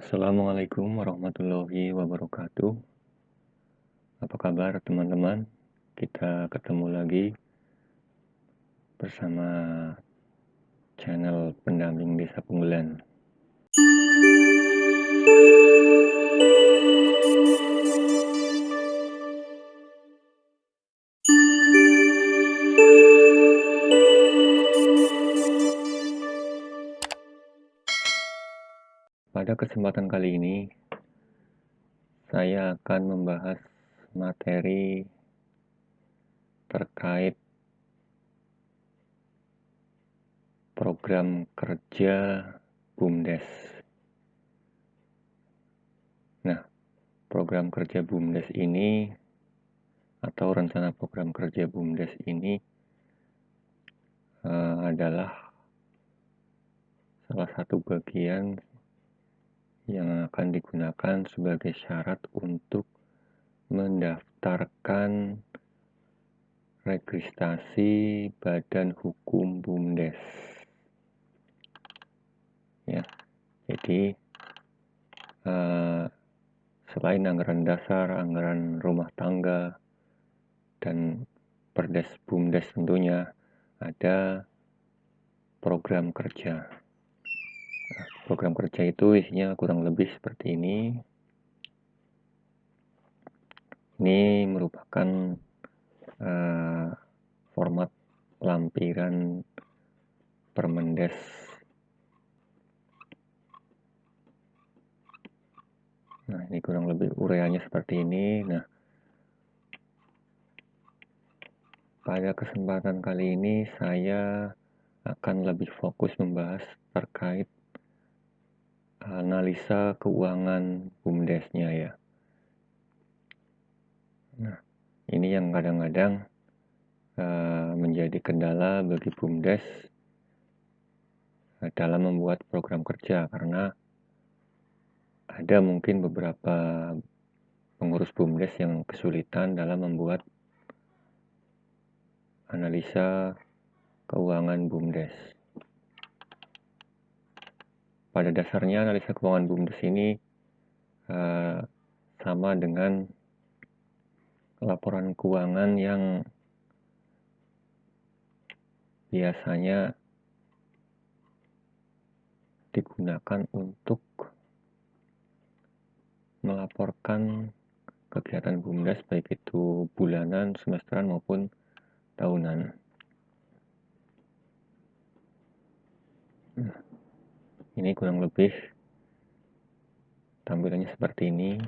Assalamualaikum warahmatullahi wabarakatuh. Apa kabar teman-teman? Kita ketemu lagi bersama channel pendamping Desa Punggelan. Pada kesempatan kali ini, saya akan membahas materi terkait program kerja BUMDes. Nah, program kerja BUMDes ini atau rencana program kerja BUMDes ini adalah salah satu bagian yang akan digunakan sebagai syarat untuk mendaftarkan registrasi Badan Hukum BUMDes. Ya, jadi selain anggaran dasar, anggaran rumah tangga, dan perdes BUMDes tentunya ada program kerja. Program kerja itu isinya kurang lebih seperti ini. Ini merupakan format lampiran Permendes Nah, ini kurang lebih ureanya seperti ini. Nah, pada kesempatan kali ini saya akan lebih fokus membahas terkait analisa keuangan BUMDes-nya ya. Nah, ini yang kadang-kadang menjadi kendala bagi BUMDes dalam membuat program kerja, karena ada mungkin beberapa pengurus BUMDes yang kesulitan dalam membuat analisa keuangan BUMDes. Pada dasarnya analisa keuangan BUMDes ini sama dengan laporan keuangan yang biasanya digunakan untuk melaporkan kegiatan BUMDes, baik itu bulanan, semesteran maupun tahunan. Nah, ini kurang lebih tampilannya seperti ini.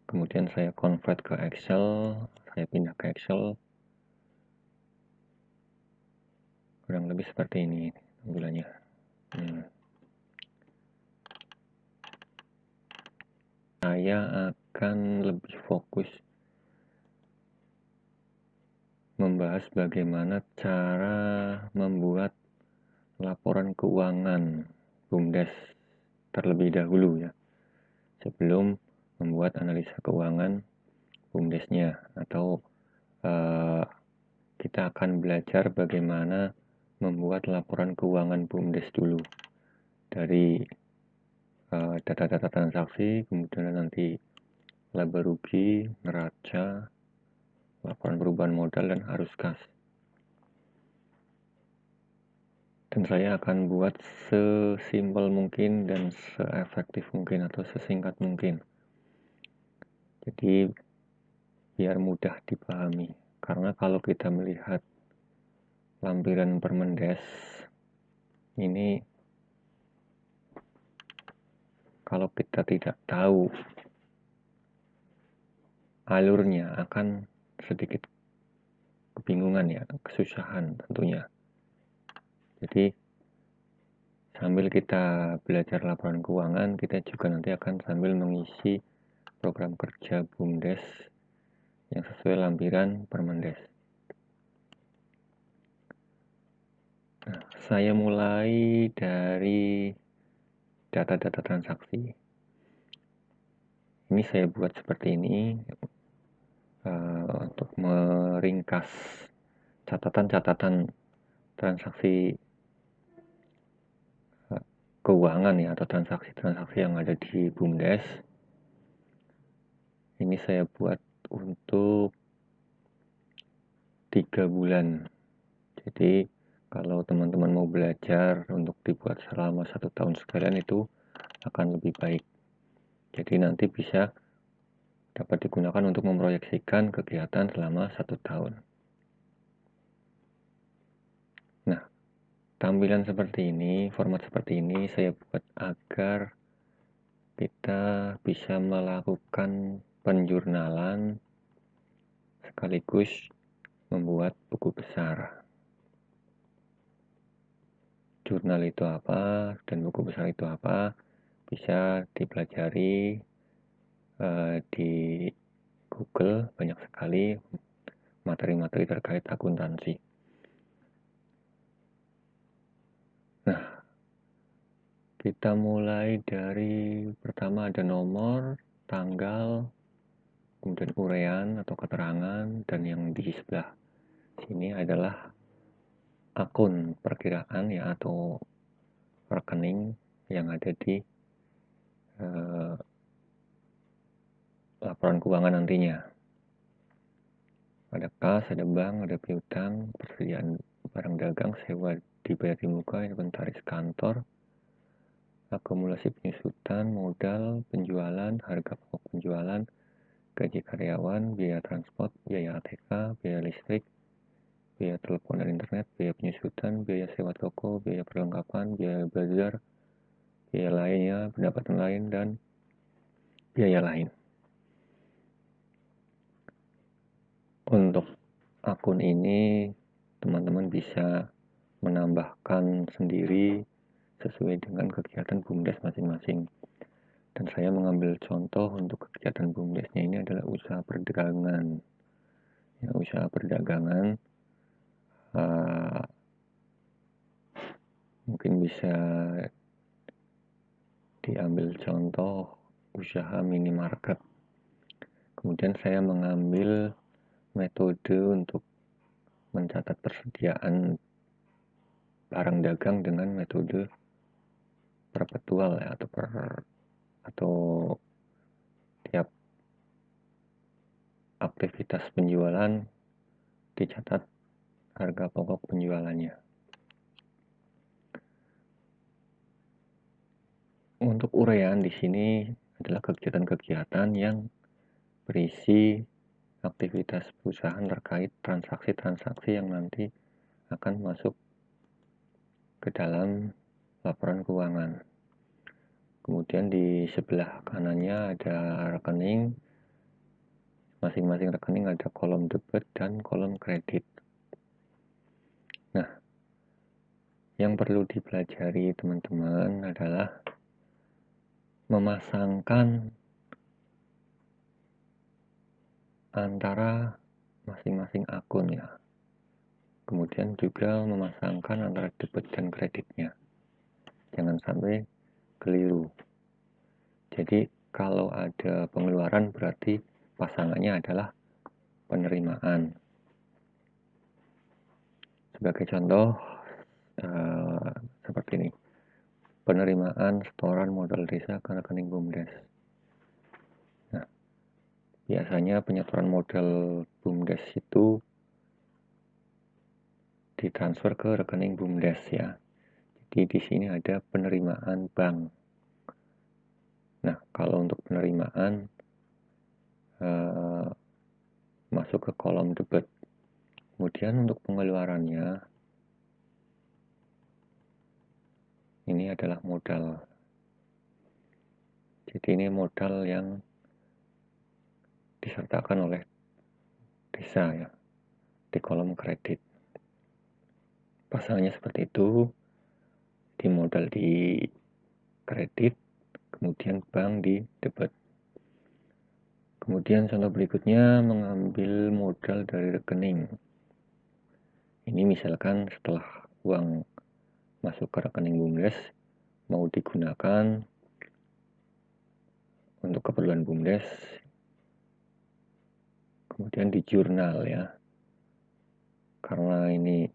Kemudian saya convert ke Excel, saya pindah ke Excel. Kurang lebih seperti ini tampilannya. Saya akan lebih fokus membahas bagaimana cara membuat laporan keuangan BUMDes terlebih dahulu ya, sebelum membuat analisa keuangan BUMDesnya, atau kita akan belajar bagaimana membuat laporan keuangan BUMDes dulu dari data-data transaksi, kemudian nanti laba rugi, neraca, laporan perubahan modal, dan arus kas. Dan saya akan buat sesimpel mungkin dan seefektif mungkin atau sesingkat mungkin. Jadi biar mudah dipahami. Karena kalau kita melihat lampiran Permendes ini, kalau kita tidak tahu alurnya akan sedikit kebingungan ya, kesusahan tentunya. Jadi sambil kita belajar laporan keuangan, kita juga nanti akan sambil mengisi program kerja BUMDes yang sesuai lampiran Permendes. Nah, saya mulai dari data-data transaksi. Ini saya buat seperti ini untuk meringkas catatan-catatan transaksi keuangan ya, atau transaksi-transaksi yang ada di BUMDes. Ini saya buat untuk 3 bulan. Jadi kalau teman-teman mau belajar untuk dibuat selama 1 tahun sekalian, itu akan lebih baik. Jadi nanti bisa dapat digunakan untuk memproyeksikan kegiatan selama 1 tahun. Nah, tampilan seperti ini, format seperti ini saya buat agar kita bisa melakukan penjurnalan sekaligus membuat buku besar. Jurnal itu apa dan buku besar itu apa, bisa dipelajari di Google. Banyak sekali materi-materi terkait akuntansi. Nah, kita mulai dari pertama ada nomor, tanggal, kemudian uraian atau keterangan, dan yang di sebelah sini adalah akun perkiraan ya, atau rekening yang ada di laporan keuangan nantinya. Ada kas, ada bank, ada piutang, persediaan barang dagang, sewa dibayar di muka, inventaris kantor, akumulasi penyusutan, modal, penjualan, harga pokok penjualan, gaji karyawan, biaya transport, biaya ATK, biaya listrik, biaya telepon dan internet, biaya penyusutan, biaya sewa toko, biaya perlengkapan, biaya bazar, biaya lainnya, pendapatan lain, dan biaya lain. Untuk akun ini teman-teman bisa menambahkan sendiri sesuai dengan kegiatan BUMDes masing-masing. Dan saya mengambil contoh untuk kegiatan BUMDesnya ini adalah usaha perdagangan. Ya, usaha perdagangan mungkin bisa diambil contoh usaha minimarket. Kemudian saya mengambil metode untuk mencatat persediaan barang dagang dengan metode perpetual ya, atau tiap aktivitas penjualan dicatat harga pokok penjualannya. Untuk uraian di sini adalah kegiatan-kegiatan yang berisi aktivitas perusahaan terkait transaksi-transaksi yang nanti akan masuk ke dalam laporan keuangan. Kemudian di sebelah kanannya ada rekening. Masing-masing rekening ada kolom debit dan kolom kredit. Nah, yang perlu dipelajari teman-teman adalah memasangkan antara masing-masing akun ya. Kemudian juga memasangkan antara debit dan kreditnya. Jangan sampai keliru. Jadi kalau ada pengeluaran berarti pasangannya adalah penerimaan. Sebagai contoh seperti ini. Penerimaan setoran modal desa ke rekening BUMDes. Nah, biasanya penyetoran modal BUMDes itu ditransfer ke rekening BUMDes ya. Jadi di sini ada penerimaan bank. Nah, kalau untuk penerimaan masuk ke kolom debit. Kemudian untuk pengeluarannya ini adalah modal. Jadi ini modal yang disertakan oleh desa ya di kolom kredit. Pasangannya seperti itu, di modal di kredit, kemudian bank di debit. Kemudian contoh berikutnya mengambil modal dari rekening. Ini misalkan setelah uang masuk ke rekening BUMDes mau digunakan untuk keperluan BUMDes, kemudian di jurnal ya. Karena ini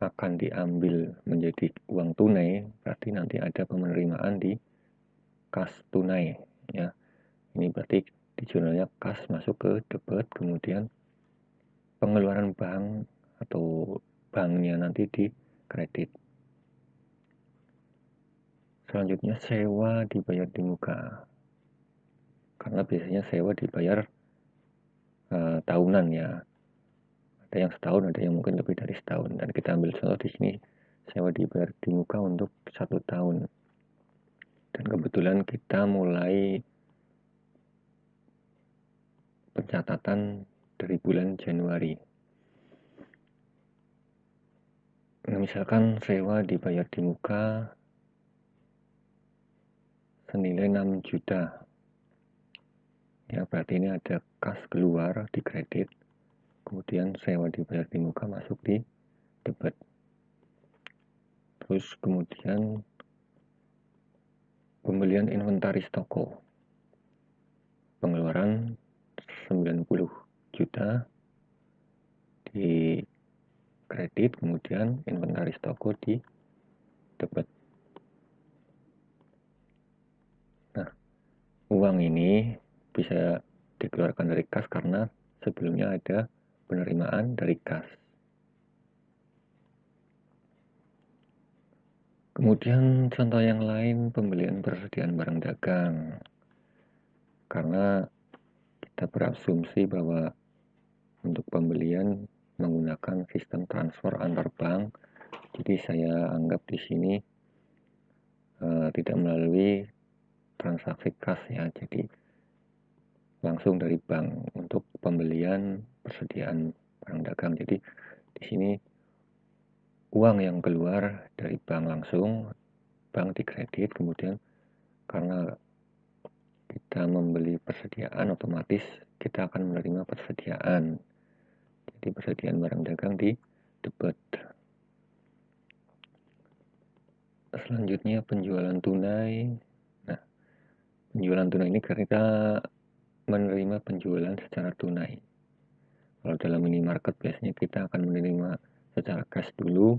akan diambil menjadi uang tunai, berarti nanti ada penerimaan di kas tunai ya. Ini berarti di jurnalnya kas masuk ke debit, kemudian pengeluaran bank atau banknya nanti di kredit. Selanjutnya sewa dibayar di muka, karena biasanya sewa dibayar tahunan ya. Ada yang setahun, ada yang mungkin lebih dari setahun. Dan kita ambil contoh di sini, sewa dibayar di muka untuk 1 tahun. Dan kebetulan kita mulai pencatatan dari bulan Januari. Nah, misalkan sewa dibayar di muka senilai 6 juta. Ya, berarti ini ada kas keluar di kredit, kemudian sewa dibayar di muka masuk di debit. Terus kemudian pembelian inventaris toko, pengeluaran 90 juta di kredit, kemudian inventaris toko di debit. Nah, uang ini bisa dikeluarkan dari kas karena sebelumnya ada penerimaan dari kas. Kemudian contoh yang lain, pembelian persediaan barang dagang. Karena kita berasumsi bahwa untuk pembelian menggunakan sistem transfer antar bank, jadi saya anggap di sini tidak melalui transaksi kas ya, jadi langsung dari bank untuk pembelian persediaan barang dagang. Jadi di sini uang yang keluar dari bank langsung, bank dikredit, kemudian karena kita membeli persediaan, otomatis kita akan menerima persediaan. Jadi persediaan barang dagang di debit. Selanjutnya penjualan tunai. Nah, penjualan tunai ini kita menerima penjualan secara tunai. Kalau dalam minimarket biasanya kita akan menerima secara cash dulu.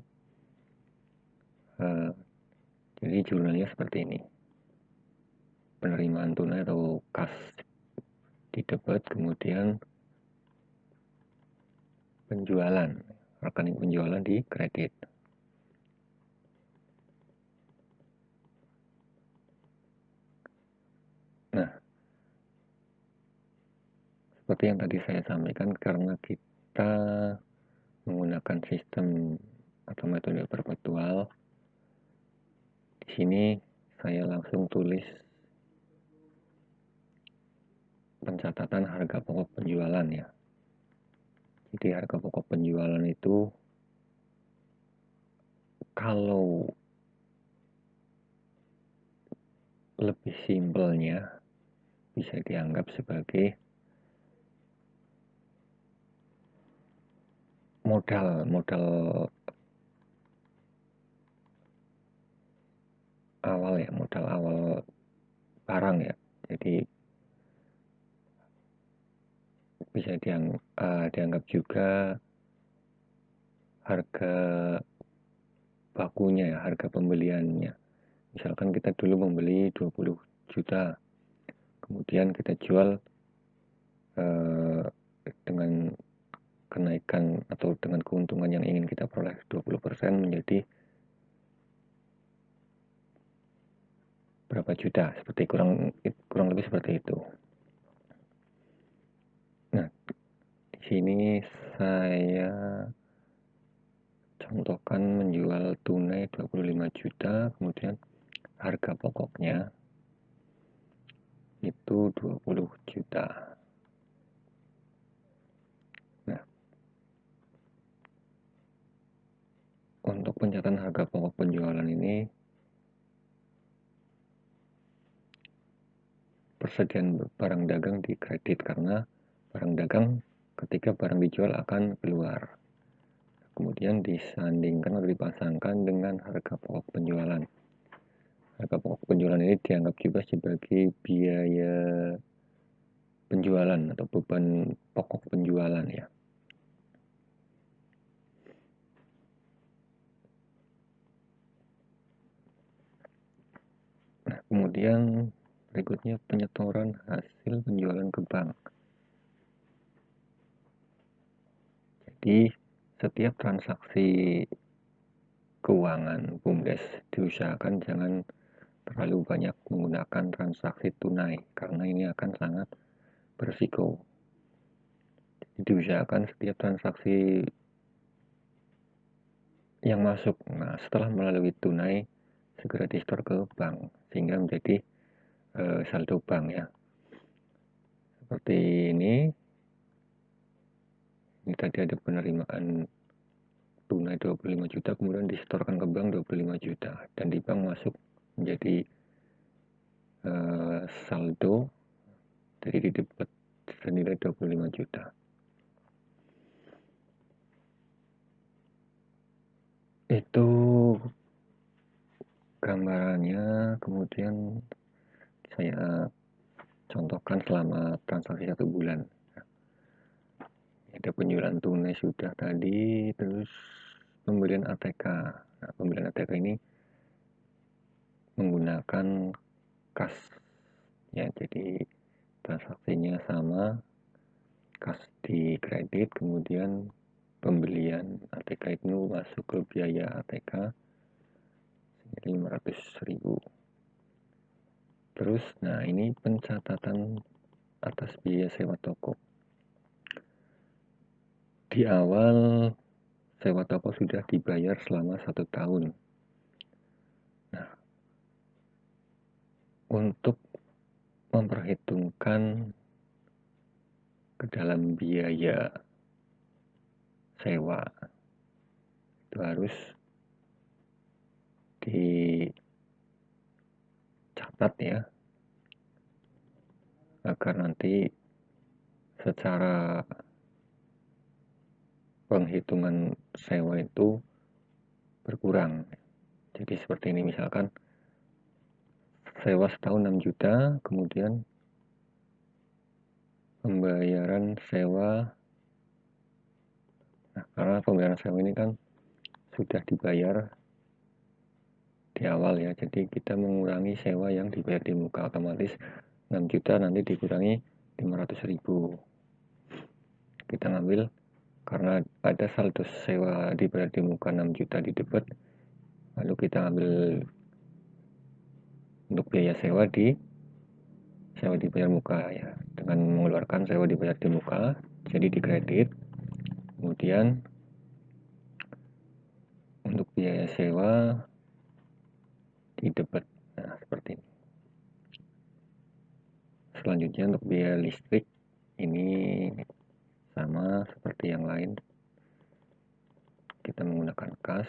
Jadi jurnalnya seperti ini. Penerimaan tunai atau kas di debit, kemudian penjualan, rekening penjualan di kredit. Nah, seperti yang tadi saya sampaikan, karena kita menggunakan sistem atau metode perpetual, di sini saya langsung tulis pencatatan harga pokok penjualan ya. Jadi harga pokok penjualan itu kalau lebih simpelnya bisa dianggap sebagai modal awal ya, modal awal barang ya. Jadi bisa dianggap juga harga bakunya ya, harga pembeliannya. Misalkan kita dulu membeli 20 juta, kemudian kita jual dengan kenaikan atau dengan keuntungan yang ingin kita peroleh 20% menjadi berapa juta, seperti kurang lebih seperti itu. Nah, di sini saya contohkan menjual tunai 25 juta, kemudian harga pokoknya itu 20 juta. Nah, untuk pencatatan harga pokok penjualan ini, persediaan barang dagang di kredit karena barang dagang ketika barang dijual akan keluar. Kemudian disandingkan atau dipasangkan dengan harga pokok penjualan. Harga pokok penjualan ini dianggap juga sebagai biaya penjualan atau beban pokok penjualan ya. Kemudian berikutnya penyetoran hasil penjualan ke bank. Jadi setiap transaksi keuangan BUMDes diusahakan jangan terlalu banyak menggunakan transaksi tunai karena ini akan sangat berisiko. Jadi diusahakan setiap transaksi yang masuk, setelah melalui tunai segera di-store ke bank sehingga menjadi saldo bank ya. Seperti ini tadi ada penerimaan tunai 25 juta kemudian disetorkan ke bank 25 juta dan di bank masuk menjadi saldo, jadi di debit senilai 25 juta. Itu gambarannya, kemudian saya contohkan selama transaksi 1 bulan. Ada penjualan tunai sudah tadi, terus pembelian ATK. Nah, pembelian ATK ini menggunakan kas ya, jadi transaksinya sama, kas di kredit, kemudian pembelian ATK itu masuk ke biaya ATK 500.000. Terus, nah ini pencatatan atas biaya sewa toko. Di awal sewa toko sudah dibayar selama 1 tahun. Nah, untuk memperhitungkan ke dalam biaya sewa itu harus dicatat ya, agar nanti secara penghitungan sewa itu berkurang. Jadi seperti ini, misalkan sewa setahun 6 juta, kemudian pembayaran sewa, nah karena pembayaran sewa ini kan sudah dibayar di awal ya, jadi kita mengurangi sewa yang dibayar di muka, otomatis 6 juta nanti dikurangi 500.000. Kita ngambil, karena ada saldo sewa dibayar di muka 6 juta di debit, lalu kita ambil untuk biaya sewa dibayar muka ya, dengan mengeluarkan sewa dibayar di muka, jadi di kredit. Kemudian untuk biaya sewa di debit. Nah, seperti ini. Selanjutnya untuk biaya listrik ini sama seperti yang lain. Kita menggunakan kas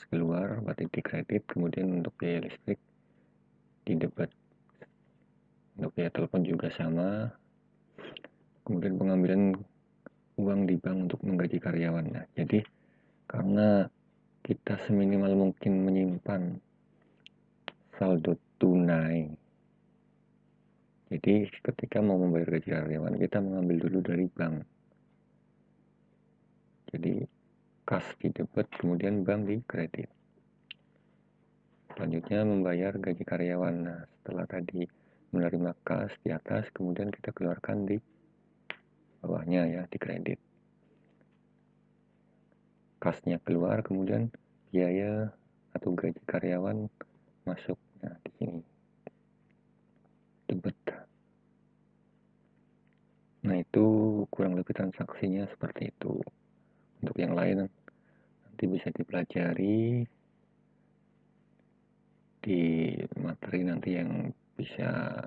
keluar berarti di kredit, kemudian untuk biaya listrik di debit. Untuk biaya telepon juga sama. Kemudian pengambilan uang di bank untuk menggaji karyawan. Nah, jadi karena kita seminimal mungkin menyimpan saldo tunai, jadi ketika mau membayar gaji karyawan kita mengambil dulu dari bank. Jadi kas di debit, kemudian bank di kredit. Selanjutnya membayar gaji karyawan. Nah, setelah tadi menerima kas di atas, kemudian kita keluarkan di bawahnya ya, di kredit. Kasnya keluar, kemudian biaya atau gaji karyawan masuk. Nah, di sini debit. Nah, itu kurang lebih transaksinya seperti itu. Untuk yang lain nanti bisa dipelajari di materi nanti yang bisa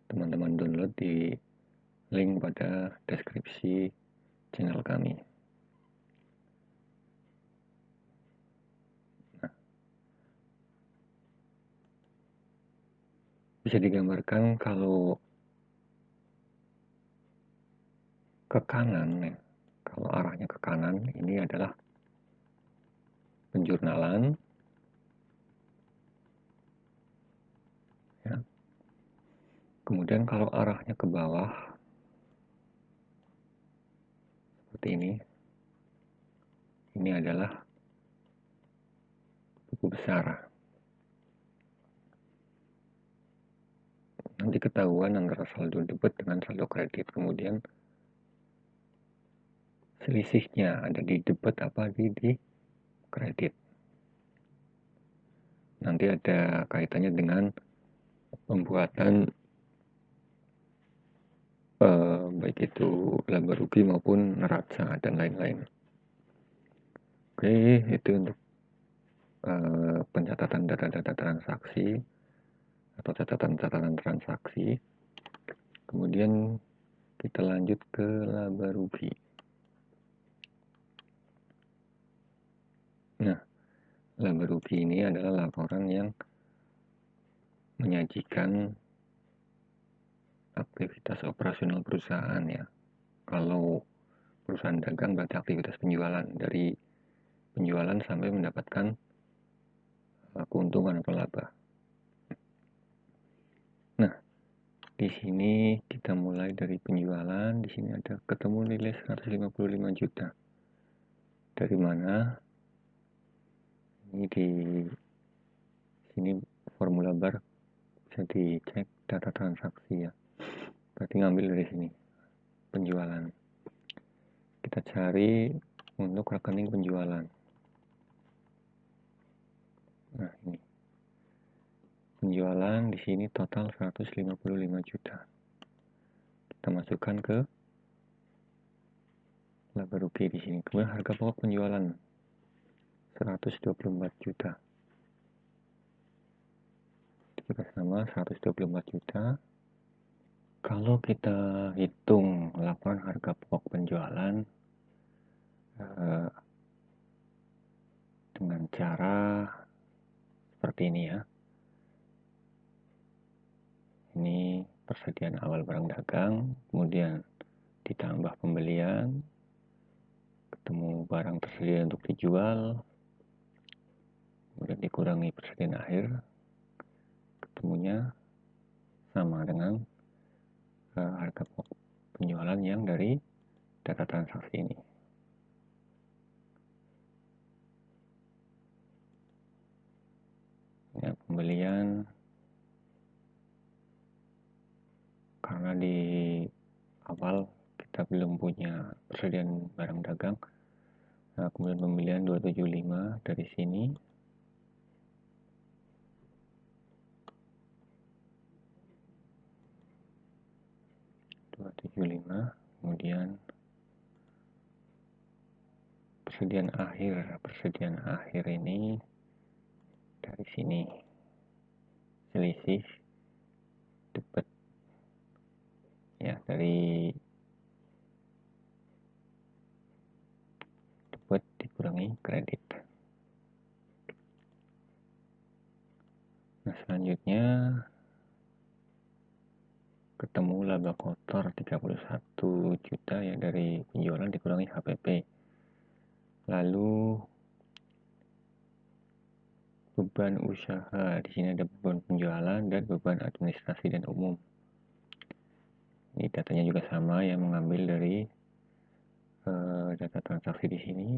teman-teman download di link pada deskripsi channel kami. Nah, bisa digambarkan kalau ke kanan ya, kalau arahnya ke kanan ini adalah penjurnalan ya. Kemudian kalau arahnya ke bawah seperti ini adalah buku besar. ketahuan antara saldo debit dengan saldo kredit. Kemudian selisihnya ada di debit apa di kredit. Nanti ada kaitannya dengan pembuatan baik itu laba rugi maupun neraca dan lain-lain. Oke, itu untuk pencatatan data-data transaksi atau catatan-catatan transaksi. Kemudian kita lanjut ke laba rugi. Nah, laba rugi ini adalah laporan yang menyajikan aktivitas operasional perusahaan ya. Kalau perusahaan dagang berarti aktivitas penjualan, dari penjualan sampai mendapatkan keuntungan atau laba. Nah, di sini kita mulai dari penjualan. Di sini ada ketemu nilai 155 juta. Dari mana? Ini di sini formula bar bisa dicek data transaksi ya. Berarti ngambil dari sini penjualan. Kita cari untuk rekening penjualan. Nah, ini. Penjualan di sini total 155 juta. Kita masukkan ke laba rugi di sini. Kemudian harga pokok penjualan 124 juta. Kita sama 124 juta. Kalau kita hitung laporan harga pokok penjualan dengan cara seperti ini ya. Ini persediaan awal barang dagang, kemudian ditambah pembelian, ketemu barang tersedia untuk dijual, kemudian dikurangi persediaan akhir, ketemunya sama dengan harga pokok penjualan yang dari data transaksi ini. Ya, pembelian karena di awal kita belum punya persediaan barang dagang. Nah, kemudian pembelian 275 dari sini. Kemudian persediaan akhir ini dari sini selisih debit ya, dari debit dikurangi kredit. Nah, selanjutnya ketemu laba kotor 31 juta ya, dari penjualan dikurangi HPP. Lalu beban usaha, di sini ada beban penjualan dan beban administrasi dan umum. Ini datanya juga sama ya, mengambil dari data transaksi di sini,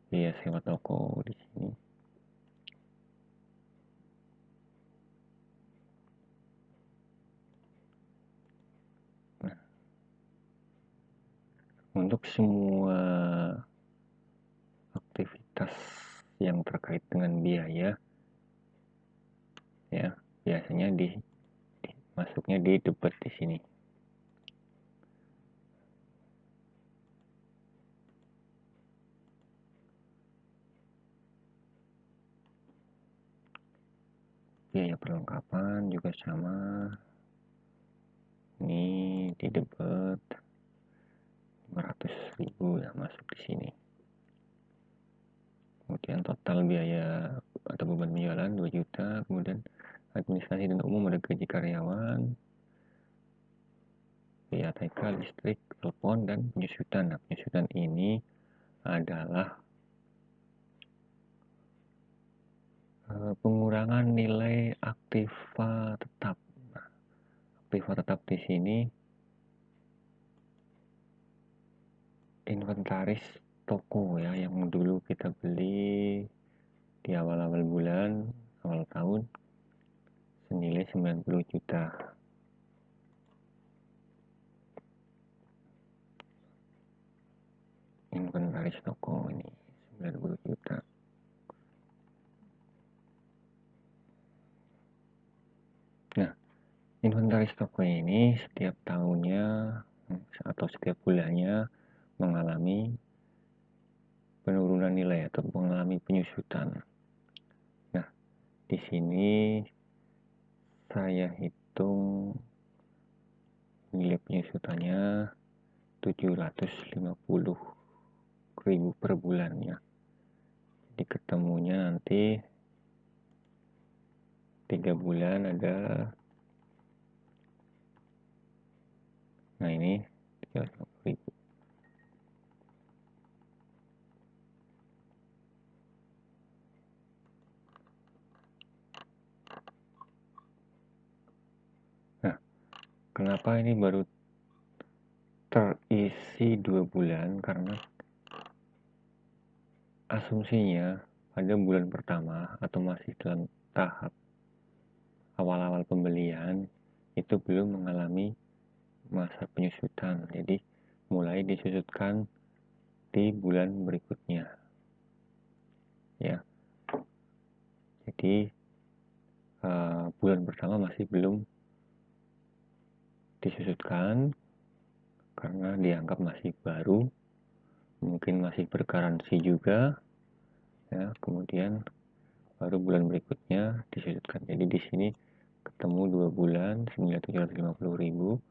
biaya sewa toko di sini. Nah, untuk semua aktivitas yang terkait dengan biaya ya, biasanya masuknya di debit di sini. Biaya perlengkapan juga sama, ini di debit 500.000 ya, masuk di sini. Kemudian total biaya atau beban penjualan 2 juta. Kemudian administrasi dan umum ada gaji karyawan, biaya TK, listrik, telepon, dan penyusutan. Nah, penyusutan ini adalah pengurangan nilai aktiva tetap. Nah, aktiva tetap di sini inventaris toko ya, yang dulu kita beli di awal-awal bulan, awal tahun senilai 90 juta. inventaris toko ini 90 juta. Nah, inventaris toko ini setiap tahunnya atau setiap bulannya mengalami penurunan nilai atau mengalami penyusutan. Nah, di sini saya hitung nilai penyusutannya 750.000 per bulannya. Jadi ketemunya nanti 3 bulan ada, nah ini 350.000. Nah, kenapa ini baru terisi 2 bulan? Karena asumsinya pada bulan pertama atau masih dalam tahap awal-awal pembelian itu belum mengalami masa penyusutan, jadi mulai disusutkan di bulan berikutnya ya. Jadi bulan pertama masih belum disusutkan karena dianggap masih baru, mungkin masih bergaransi juga ya. Kemudian baru bulan berikutnya disusutkan. Jadi di sini ketemu 2 bulan 9.750.000.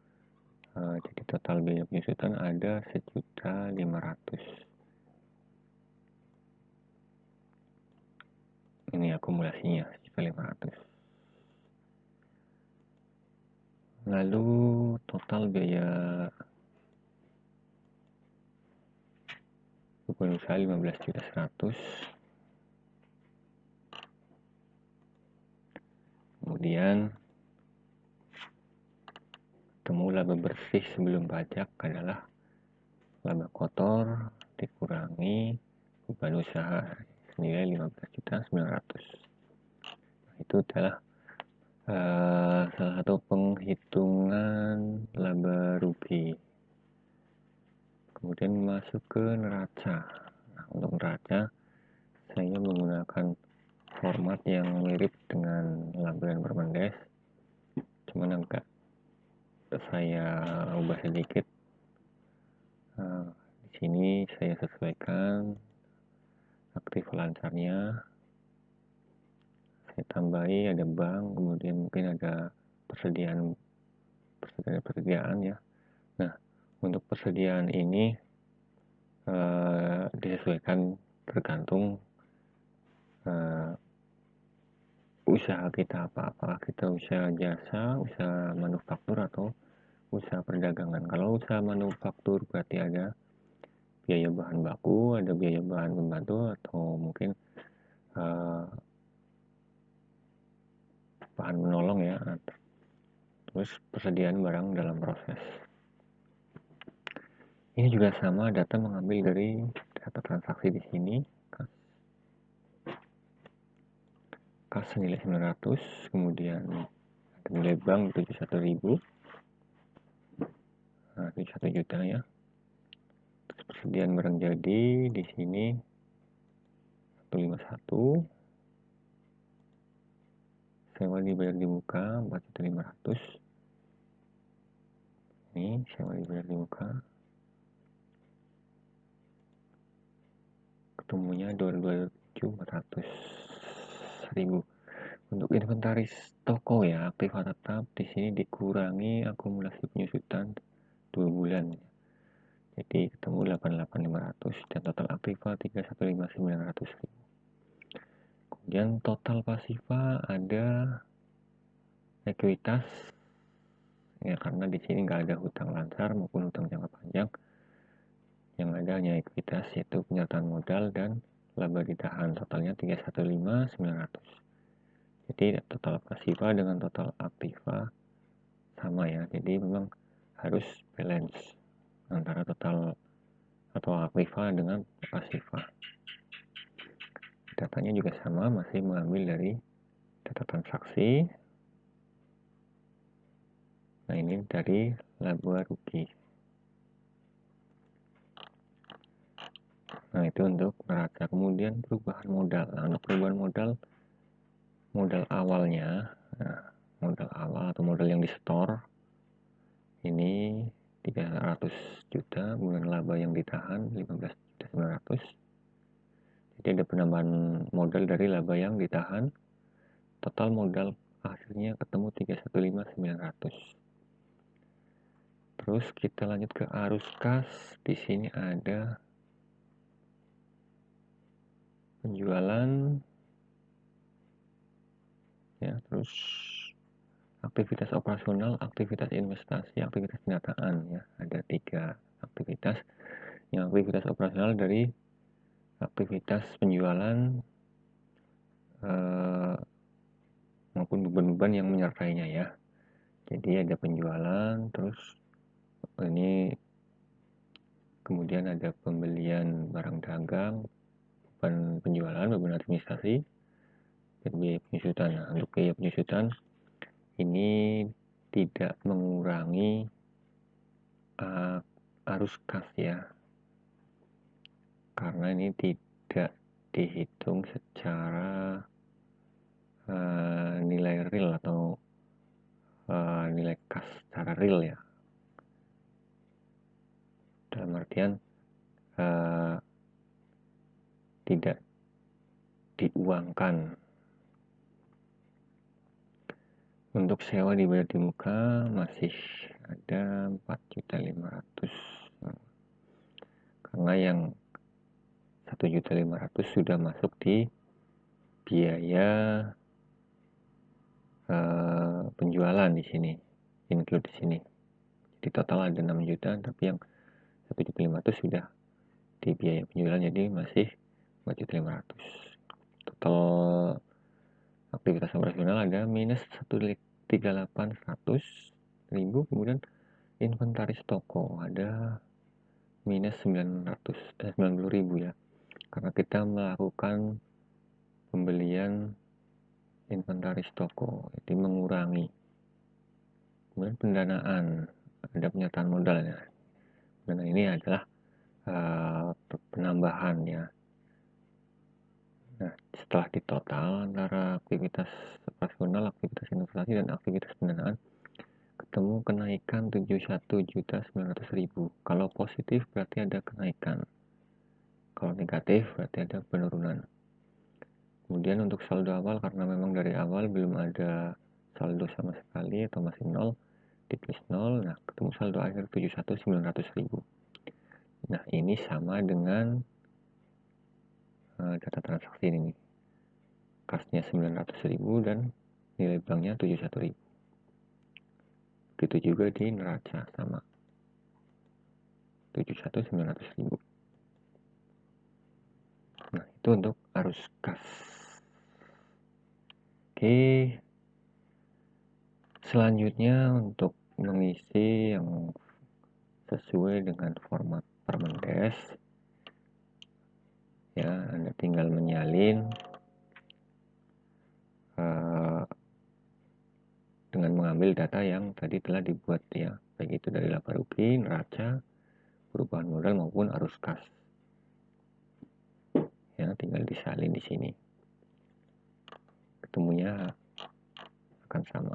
Jadi total biaya penyusutan ada 1.500.000. Ini akumulasinya 1.500.000. Lalu total biaya beban usaha 15.100.000. Kemudian ketemu laba bersih sebelum pajak adalah laba kotor dikurangi beban usaha senilai 15.900.000. Itu adalah salah satu penghitungan laba rugi. Kemudian masuk ke neraca. Nah, untuk neraca saya menggunakan format yang mirip dengan laba dan permendes, cuman agak saya ubah sedikit. Di sini saya sesuaikan aktif lancarnya, saya tambahi ada bank, kemudian mungkin ada persediaan ya. Nah, untuk persediaan ini disesuaikan tergantung usaha kita apakah kita usaha jasa, usaha manufaktur, atau usaha perdagangan. Kalau usaha manufaktur berarti ada biaya bahan baku, ada biaya bahan pembantu, atau mungkin bahan menolong ya, terus persediaan barang dalam proses. Ini juga sama, data mengambil dari data transaksi di sini. Kas senilai 900, kemudian ada nilai bank 71.000, nah 71 juta ya. Terus persediaan barang jadi di sini 151, sewa dibayar di muka 4.500.000. Ini sewa dibayar di muka, ketemunya 227.400.000. Untuk inventaris toko ya, aktiva tetap di sini dikurangi akumulasi penyusutan 2 bulan. Jadi ketemu 88.500 dan total aktiva 315.900.000. Kemudian total pasiva ada ekuitas ya, karena di sini nggak ada hutang lancar maupun hutang jangka panjang. Yang ada hanya ekuitas, yaitu penyertaan modal dan laba ditahan, totalnya 315.900. Jadi total pasiva dengan total aktiva sama ya, jadi memang harus balance antara total atau aktiva dengan pasiva. Datanya juga sama, masih mengambil dari data transaksi. Nah, ini dari laba rugi. Nah, itu untuk neraca. Kemudian perubahan modal. Nah, untuk perubahan modal awalnya, nah, modal awal atau modal yang disetor ini 300 juta, kemudian laba yang ditahan 15.900. Jadi ada penambahan modal dari laba yang ditahan. Total modal akhirnya ketemu 315.900. Terus kita lanjut ke arus kas. Di sini ada penjualan, ya, terus aktivitas operasional, aktivitas investasi, aktivitas pendataan, ya, ada 3 aktivitas. Yang aktivitas operasional dari aktivitas penjualan maupun beban-beban yang menyertainya, ya. Jadi ada penjualan, terus ini kemudian ada pembelian barang dagang, beban penjualan, beban administrasi, dan biaya penyusutan. Nah, untuk biaya penyusutan ini tidak mengurangi arus kas, ya, karena ini tidak dihitung secara nilai real atau nilai kas secara real, ya, dalam artian tidak diuangkan. Untuk sewa dibayar di muka masih ada 4.500.000, karena yang 1.500.000 sudah masuk di biaya penjualan di sini, include di sini. Di total ada 6 juta, tapi yang 1.500.000 sudah di biaya penjualan, jadi masih 4.500.000. Total aktivitas operasional ada minus 1.38.100.000. Kemudian inventaris toko ada minus 90.000, ya, karena kita melakukan pembelian inventaris toko, jadi mengurangi. Kemudian pendanaan, ada penyertaan modalnya. Dan ini adalah penambahan, ya. Nah, setelah ditotal antara aktivitas operasional, aktivitas investasi, dan aktivitas pendanaan, ketemu kenaikan 71.900.000. Kalau positif berarti ada kenaikan, kalau negatif berarti ada penurunan. Kemudian untuk saldo awal, karena memang dari awal belum ada saldo sama sekali atau masih nol, ditulis nol. Nah, ketemu saldo akhir 71.900.000. Nah, ini sama dengan data transaksi ini. Kasnya 900.000 dan nilai banknya 71.000. Begitu juga di neraca, sama 71.900.000. Nah, itu untuk arus kas. Oke, selanjutnya untuk mengisi yang sesuai dengan format Permendes, ya, Anda tinggal menyalin dengan mengambil data yang tadi telah dibuat, ya, baik itu dari laba rugi, neraca, perubahan modal maupun arus kas, ya, tinggal disalin di sini, ketemunya akan sama.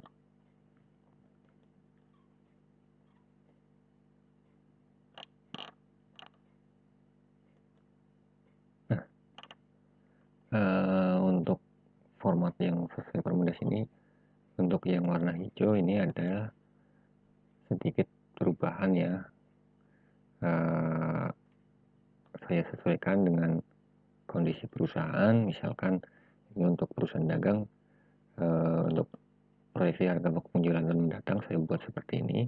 Nah, untuk format yang sesuai Permendes ini, untuk yang warna hijau ini ada sedikit perubahan, ya. Saya sesuaikan dengan kondisi perusahaan. Misalkan ini untuk perusahaan dagang, untuk proyeksi harga pokok penjualan tahun mendatang saya buat seperti ini.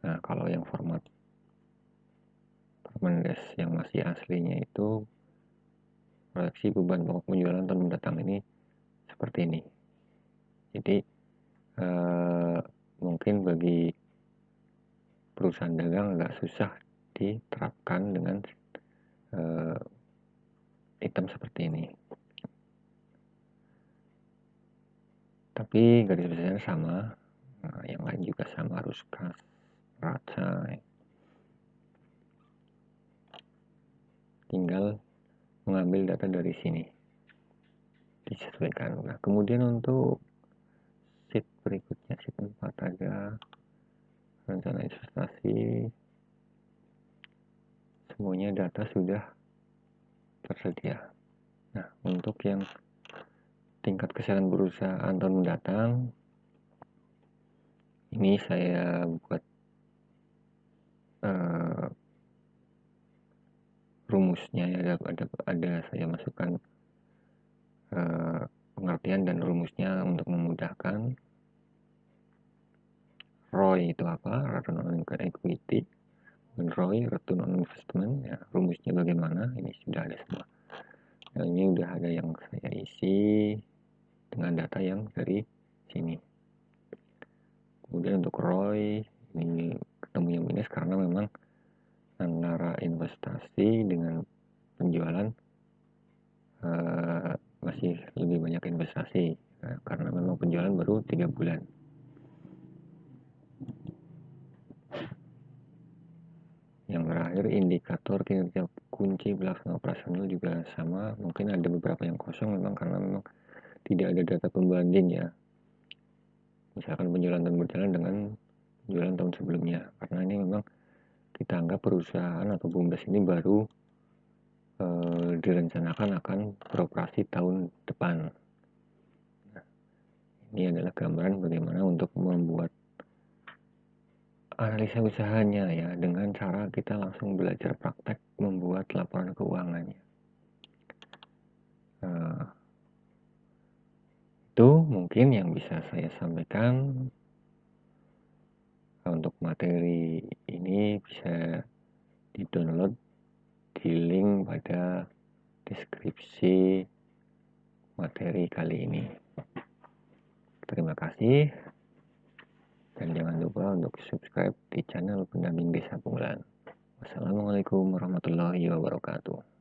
Nah, kalau yang format Permendes yang masih aslinya itu proyeksi beban pokok penjualan tahun mendatang ini seperti ini. Jadi mungkin bagi perusahaan dagang agak susah diterapkan dengan item seperti ini. Tapi garis besarnya sama. Nah, yang lain juga sama, arus kas, neraca. tinggal mengambil data dari sini, disesuaikan. Nah, kemudian untuk sheet berikutnya, sheet 4 ada rencana investasi, semuanya data sudah tersedia. Nah, untuk yang tingkat kesehatan perusahaan tahun mendatang, ini saya buat rumusnya ya, ada saya masukkan pengertian dan rumusnya untuk memudahkan. ROI itu apa? Return on Equity. Dan ROI, Return on Investment. Ya, rumusnya bagaimana? Ini sudah ada semua. Nah, ini udah ada yang saya isi dengan data yang dari sini. Kemudian untuk ROI, ini ketemu yang minus karena memang antara investasi dengan penjualan masih lebih banyak investasi, karena memang penjualan baru 3 bulan. Yang terakhir, indikator kinerja kunci pelaksanaan operasional juga sama, mungkin ada beberapa yang kosong memang karena memang tidak ada data pembanding ya, misalkan penjualan tahun berjalan dengan penjualan tahun sebelumnya, karena ini memang kita anggap perusahaan atau BUMDes ini baru direncanakan akan beroperasi tahun depan. Nah, ini adalah gambaran bagaimana untuk membuat analisa usahanya ya, dengan cara kita langsung belajar praktek membuat laporan keuangannya. Itu mungkin yang bisa saya sampaikan. Untuk materi ini bisa di-download di link pada deskripsi materi kali ini. Terima kasih, dan jangan lupa untuk subscribe di channel Pendamping Desa Punggelan. Wassalamualaikum warahmatullahi wabarakatuh.